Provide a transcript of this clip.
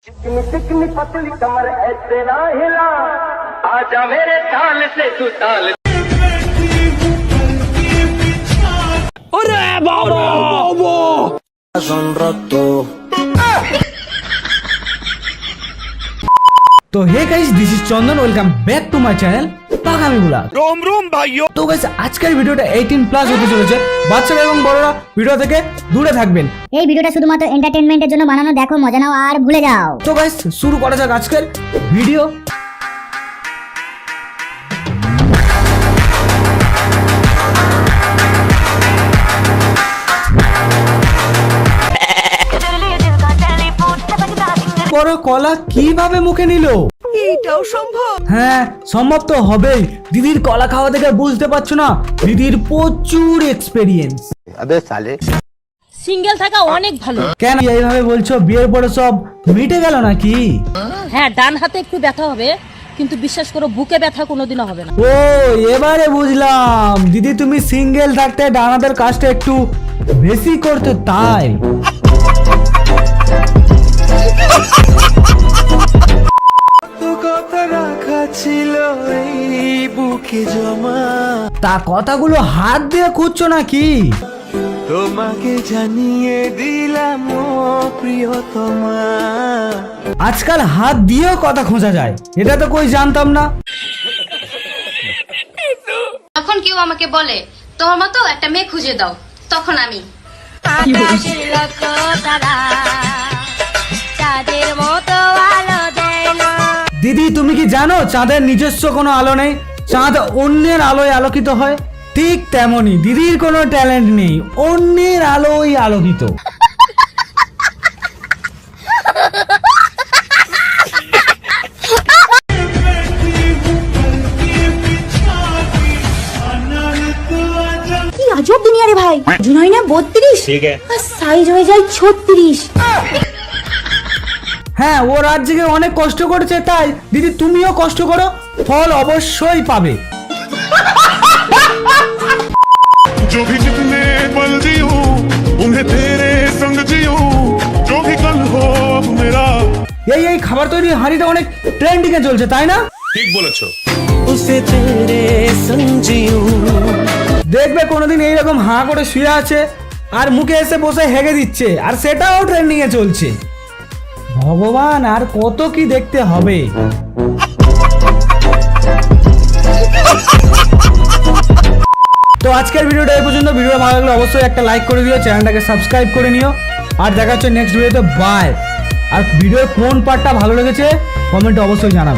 चिकनी चिकनी पतली कमर ऐसे ना हिला, आजा मेरे ताल से तू ताल। अरे बाबा तो hey guys this is Chandan welcome back to my channel পাগামি ব্লগ। रोम रोम भाइयों। তো গাইস আজকের ভিডিওটা 18 প্লাস হতে চলেছে। বাচ্চারা এবং বড়রা ভিডিও থেকে দূরে থাকবেন। এই ভিডিওটা শুধুমাত্র এন্টারটেইনমেন্টের জন্য বানানো, দেখো মজা নাও আর ভুলে যাও। তো গাইস শুরু করা যাক আজকের ভিডিও। বড় কলা কিভাবে মুখে নিল? এটাও সম্ভব? হ্যাঁ সম্ভব তো হবেই। দিদির কলা খাওয়া থেকে বুঝতে পারছো না, দিদির প্রচুর এক্সপেরিয়েন্স। সিঙ্গেল থাকা অনেক ভালো। কেন এইভাবে বলছো? বিয়ের পরে সব মিটে গেল নাকি? হ্যাঁ, ডান হাতে একটু ব্যথা হবে, কিন্তু বিশ্বাস করো বুকে ব্যথা কোনোদিনও হবে না। ও এবারে বুঝলাম, দিদি তুমি সিঙ্গেল থাকতে ডানাদের কাজটা একটু বেশি করতে তাই। তা কথাগুলো হাত দিয়ে খুঁজছো নাকি? তোমাকে জানিয়ে দিলাম ও প্রিয়তমা। আজকাল হাত দিয়েও কথা খোঁজা যায়, এটা তো কই জানতাম না। তখন কেউ আমাকে বলে তোমার মতো একটা মেয়ে খুঁজে দাও, তখন আমি দিদি তুমি কি জানো চাঁদের নিজস্ব কোনো আলো নেই, চাঁদ অন্যের আলোয় আলোকিত হয়। ঠিক তেমনি দিদির কোনো ট্যালেন্ট নেই, অন্যের আলোয় আলোকিত। কি আজব দুনিয়া রে ভাই। জুনাই না 32, ঠিক আছে, আর সাইজ হয়ে যায় 36। হ্যাঁ ও রাত জেগে অনেক কষ্ট করেছে, তাই দিদি তুমিও কষ্ট করো, ফল অবশ্যই পাবে। जो भी जितने पल जीऊं उन्हें तेरे संग जीऊं, जो भी कल हो मेरा। এই খাবার তৈরি হাঁড়িটা অনেক ট্রেন্ডিং এ চলছে তাই না? ঠিক বলেছো। उसे तेरे संग जीऊं। দেখবে কোনোদিন এইরকম হাঁ করে শুয়ে আছে আর মুখে এসে বসে হেগে দিচ্ছে, আর সেটাও ট্রেন্ডিং এ চলছে। ভগবান আর কত কি দেখতে হবে। তো আজকের ভিডিওটা এই পর্যন্ত। ভিডিওটা ভালো লাগলে অবশ্যই একটা লাইক করে দিও, চ্যানেলটাকে সাবস্ক্রাইব করে নিও, আর দেখা হচ্ছে নেক্সট ভিডিওতে। বাই। আর ভিডিওর কোন পার্টটা ভালো লেগেছে কমেন্টে অবশ্যই জানাবে।